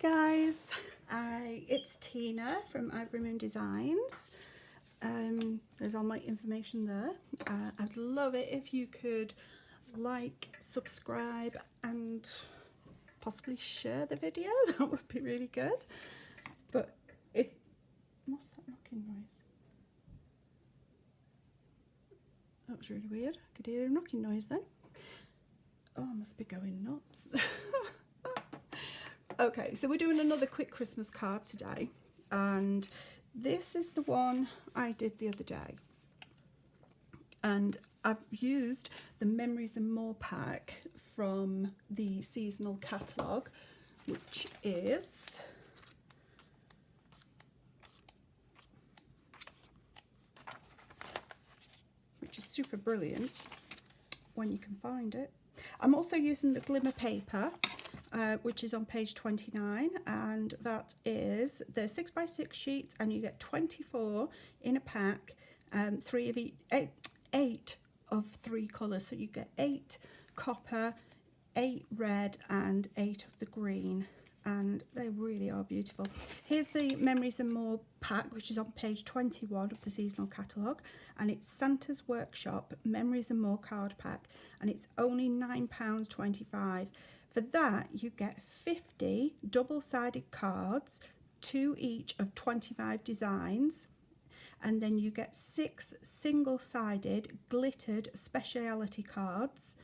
guys, it's Tina from Ivory Designs. There's all my information there. I'd love it if you could like, subscribe and possibly share the video. That would be really good. But if, what's that knocking noise? That was really weird. I could hear a knocking noise then. Oh, I must be going nuts. Okay, so we're doing another quick Christmas card today, and this is the one I did the other day, and I've used the Memories and More pack from the seasonal catalogue, which is super brilliant when you can find it. I'm also using the glimmer paper, which is on page 29, and that is the 6x6 sheets, and you get 24 in a pack, 8 of 3 colours, so you get 8 copper, 8 red and 8 of the green, and they really are beautiful. Here's the Memories and More pack, which is on page 21 of the seasonal catalogue, and it's Santa's Workshop Memories and More card pack, and it's only £9.25. For that you get 50 double-sided cards, 2 each of 25 designs, and then you get 6 single-sided glittered speciality cards,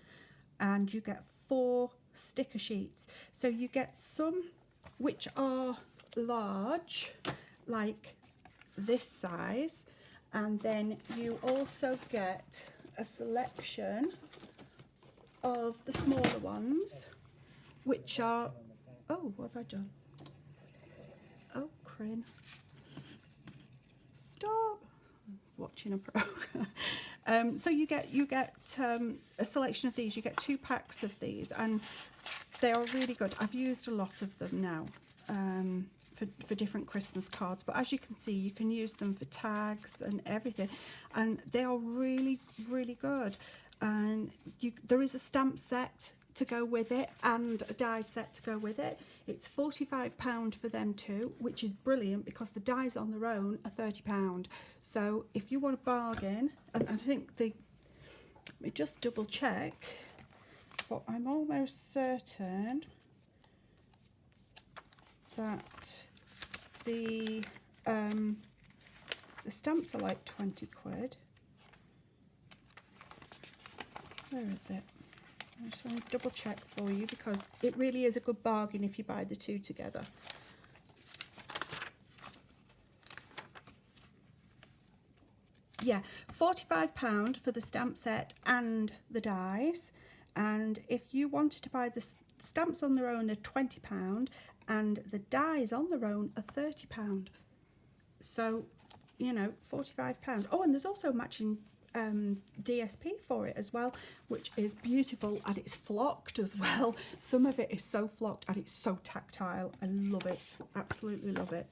and you get 4 sticker sheets. So you get some which are large, like this size, and then you also get a selection of the smaller ones, which are, oh, what have I done? Oh, Crin, stop watching a program. So you get a selection of these. You get 2 packs of these, and they are really good. I've used a lot of them now for different Christmas cards, but as you can see, you can use them for tags and everything, and they are really good. And there is a stamp set to go with it and a die set to go with it. It's £45 for them too, which is brilliant because the dies on their own are £30. So if you want a bargain, and I think let me just double check, but I'm almost certain that the stamps are like 20 quid. Where is it? I just want to double check for you because it really is a good bargain if you buy the 2 together. Yeah, £45 for the stamp set and the dies, and if you wanted to buy the stamps on their own are £20 and the dies on their own are £30. So, you know, £45. Oh, and there's also matching DSP for it as well, which is beautiful, and it's flocked as well. Some of it is so flocked and it's so tactile. I love it, absolutely love it.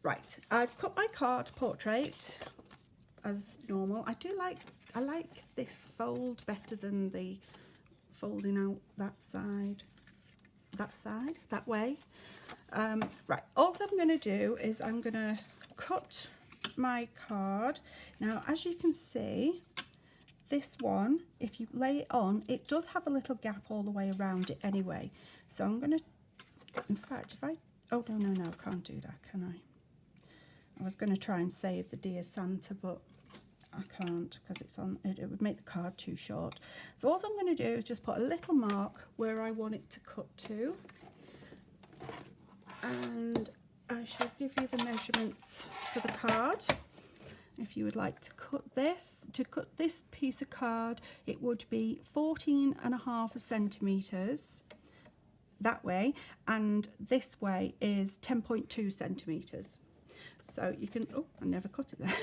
Right, I've cut my card portrait as normal. I like this fold better than the folding out that way. Right, all I'm going to do is I'm going to cut my card. Now, as you can see, this one, if you lay it on, it does have a little gap all the way around it anyway. So I'm going to, in fact, if I, oh no, I can't do that, can I? I was going to try and save the Dear Santa, but I can't because it's on, it would make the card too short. So all I'm going to do is just put a little mark where I want it to cut to, and I shall give you the measurements for the card. If you would like to cut this piece of card, it would be 14.5 centimetres that way, and this way is 10.2 centimetres. So you can, oh, I never cut it there.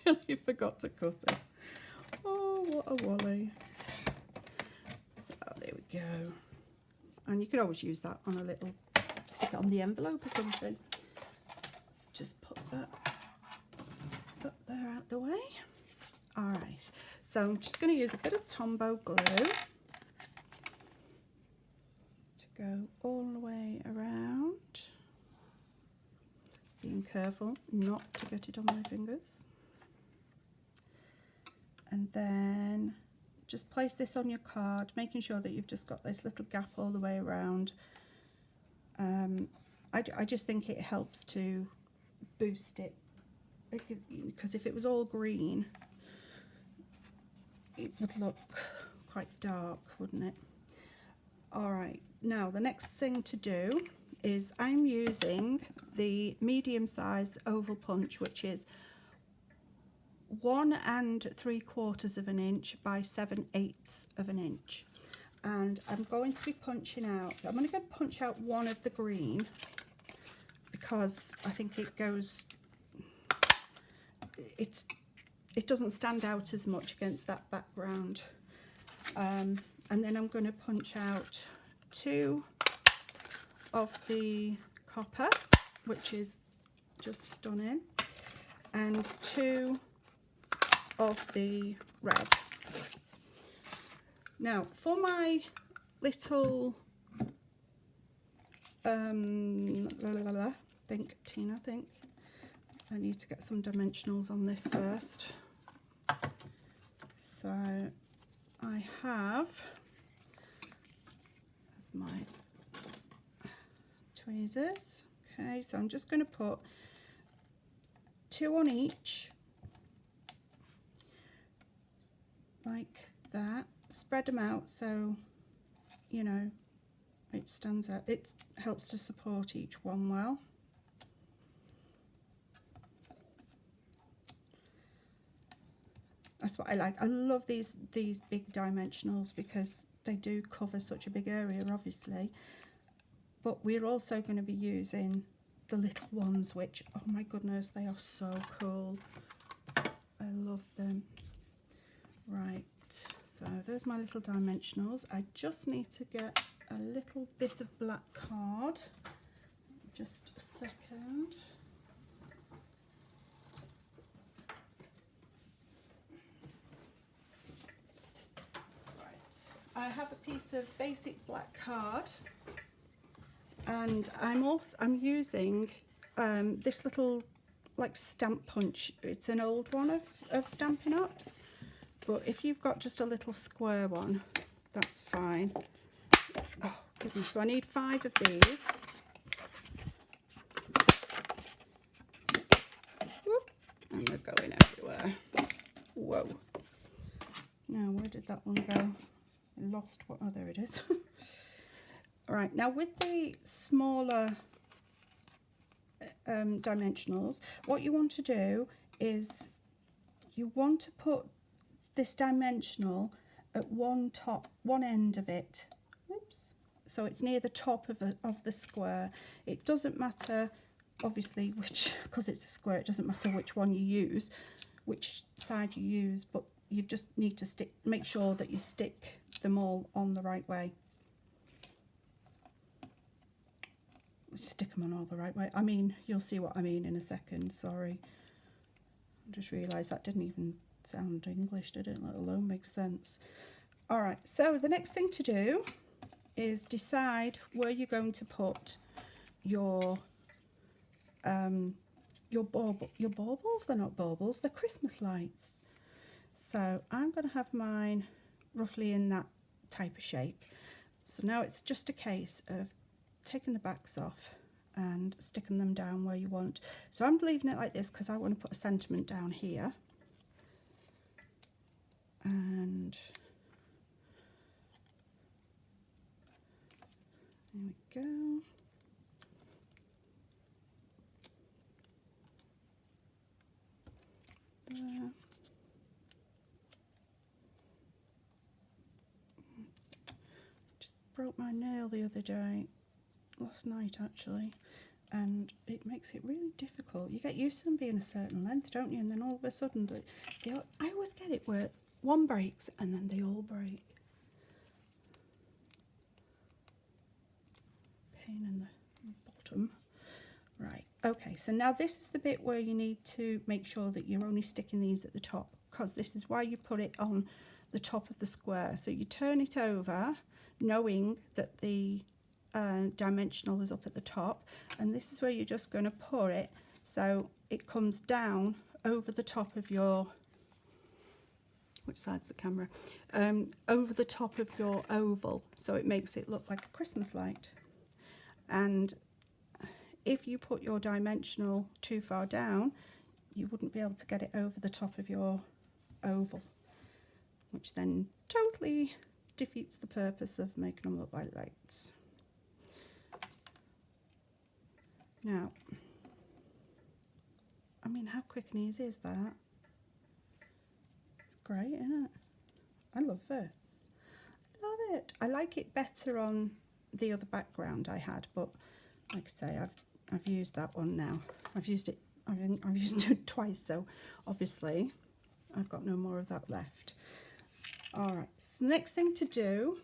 I nearly forgot to cut it. Oh, what a wally. So there we go. And you could always use that on a little, stick it on the envelope or something. Let's just put that up there out the way. All right, so I'm just going to use a bit of Tombow glue to go all the way around. being careful not to get it on my fingers. And then just place this on your card, making sure that you've just got this little gap all the way around. I just think it helps to boost it, because if it was all green, it would look quite dark, wouldn't it? All right, now the next thing to do is I'm using the medium size oval punch, which is 1 3/4 of an inch by 7/8 of an inch, and I'm going to be punching out, I'm going to go punch out one of the green because I think it goes, it doesn't stand out as much against that background, and then I'm going to punch out 2 of the copper, which is just stunning, and 2 of the red. Now for my little Tina, think I need to get some dimensionals on this first. So I have, as my tweezers, okay, so I'm just going to put 2 on each, like that, spread them out so you know it stands out, it helps to support each one well. That's what I like. I love these big dimensionals because they do cover such a big area, obviously, but we're also going to be using the little ones, which, oh my goodness, they are so cool. I love them. Right, so there's my little dimensionals. I just need to get a little bit of black card. Just a second. I have a piece of basic black card, and I'm using this little like stamp punch. It's an old one of Stampin' Up's, but if you've got just a little square one, that's fine. Oh goodness, so I need 5 of these. Whoop, and they're going everywhere. Whoa. Now where did that one go? Lost what, oh there it is. All right, now with the smaller dimensionals, what you want to do is you want to put this dimensional at one end of it. Oops. So it's near the top of the square. It doesn't matter obviously which, because it's a square, it doesn't matter which one you use, which side you use, but you just need to make sure that you stick them all on the right way. Stick them on all the right way. I mean, you'll see what I mean in a second, sorry. I just realised that didn't even sound English, did it? Let alone make sense. All right, so the next thing to do is decide where you're going to put your baubles. They're not baubles, they're Christmas lights. So I'm going to have mine roughly in that type of shape. So now it's just a case of taking the backs off and sticking them down where you want. So I'm leaving it like this because I want to put a sentiment down here. And there we go. There. Broke my nail the other day, last night actually, and it makes it really difficult. You get used to them being a certain length, don't you? And then all of a sudden, I always get it where one breaks and then they all break. Pain in the bottom. Right, okay, so now this is the bit where you need to make sure that you're only sticking these at the top, because this is why you put it on the top of the square. So you turn it over, knowing that the dimensional is up at the top, and this is where you're just going to pour it so it comes down over the top of your, which side's the camera, over the top of your oval, so it makes it look like a Christmas light. And if you put your dimensional too far down, you wouldn't be able to get it over the top of your oval, which then totally defeats the purpose of making them look like lights. Now, I mean, how quick and easy is that? It's great, isn't it? I love this. I love it. I like it better on the other background I had, but like I say, I've used that one now. I've used it twice, so obviously I've got no more of that left. All right, so the next thing to do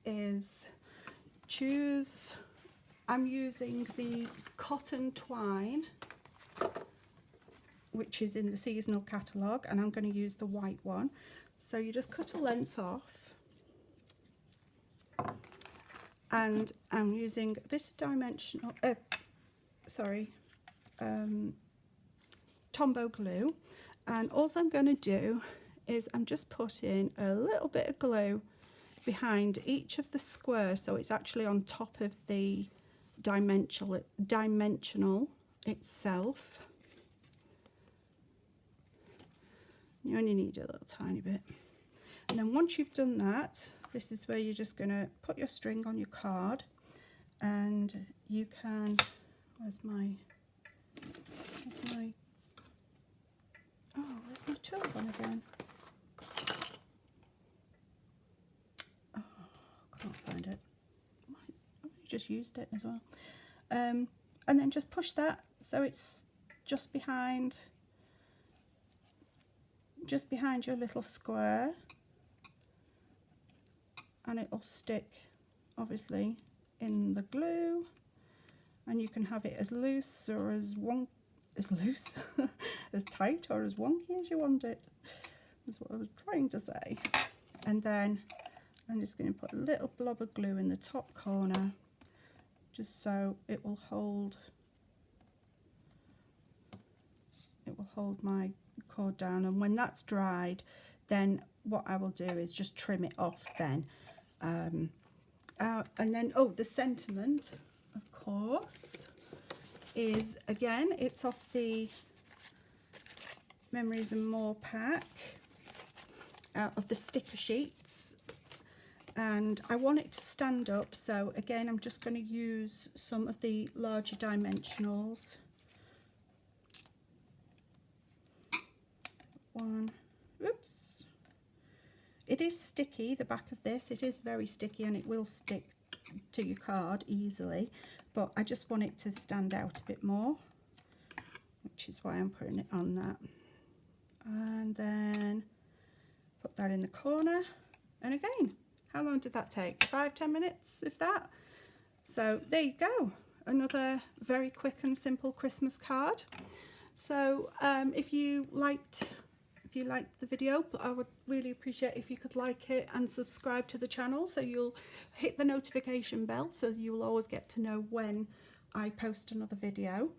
is choose. I'm using the cotton twine, which is in the seasonal catalogue, and I'm going to use the white one. So you just cut a length off, and I'm using a bit of dimensional, Tombow glue, and all I'm going to do is I'm just putting a little bit of glue behind each of the squares, so it's actually on top of the dimensional itself. You only need a little tiny bit, and then once you've done that, this is where you're just going to put your string on your card, and you can, where's my tool gone again? Oh, can't find it. I just used it as well. And then just push that so it's just behind your little square, and it'll stick obviously in the glue, and you can have it as loose or as as tight or as wonky as you want it. That's what I was trying to say. And then I'm just going to put a little blob of glue in the top corner, just so it will hold my cord down. And when that's dried, then what I will do is just trim it off then. And then, oh, the sentiment, of course, is, again, it's off the Memories and More pack, out of the sticker sheets, and I want it to stand up, so again I'm just going to use some of the larger dimensionals. Oops. It is sticky, the back of this, it is very sticky, and it will stick to your card easily, but I just want it to stand out a bit more, which is why I'm putting it on that. And then put that in the corner, and again, how long did that take? 5-10 minutes, if that. So there you go, another very quick and simple Christmas card. So if you liked the video, I would really appreciate if you could like it and subscribe to the channel, so you'll hit the notification bell so you'll always get to know when I post another video.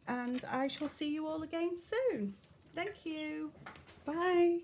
And I shall see you all again soon. Thank you. Bye.